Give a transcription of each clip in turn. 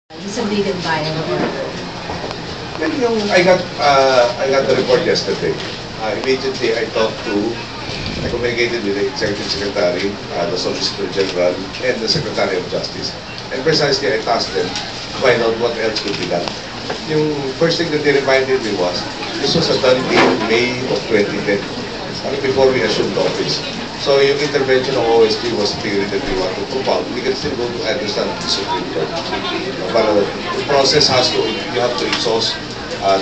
It's a big and violent order. Well, I got the report yesterday. Immediately, I communicated with the Executive Secretary, the Solicitor General, and the Secretary of Justice. And precisely, I tasked them to find out what else could be done. Yung first thing that they reminded me was, this was done in May of 2010, before we assumed office. So yung intervention ng OSP was theory that we want to propound. We can still go to understand the Supreme Court. But the process you have to exhaust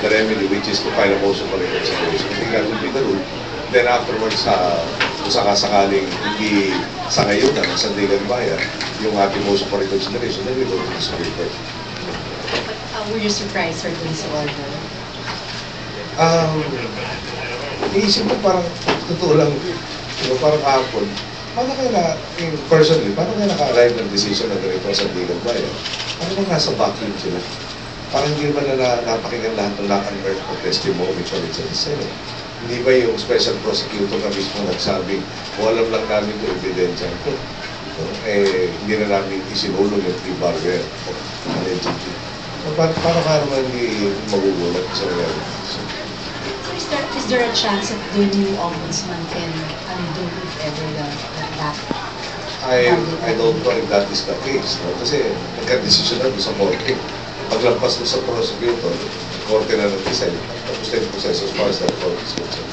the remedy, which is to file a motion for reconsideration. I think that will be the rule. Then afterwards, kung sakasakaling hindi sa ngayon na sa Sandigan Bayan, yung ating motion for reconsideration, then we go to the Supreme Court. Were you surprised for this order? Iisip ko parang, totoo lang, parang kahapon, personally, paano kaya naka-arrive ng decision na ganito sa Sandigan Bayan? Parang nasa vacuum sila. Parang hindi ba na napakinggan lahat ng na-unearth ng testimony pa rin sa Senate? Hindi ba yung special prosecutor na mismo nagsabing, alam lang namin yung ebidensya ito. Hindi na namin isinulong yung pre-barrier allegedly. So, paano ka naman hindi magugulat sa nangyari? Is there a chance that the new ombudsman can undo if ever that? I don't know if that is the case. No? Kasi nagka-decision na doon sa korte. Paglampas doon sa prosecutor, korte na nag-decide. Tapos na yung proseso as far as that court is concerned.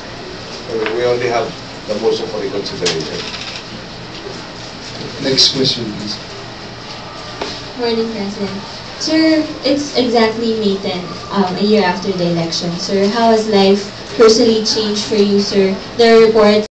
We only have the motion for reconsideration. Next question, please. Morning, President. Sir, it's exactly May 10, a year after the election. Sir, how has life personally changed for you, sir? There are reports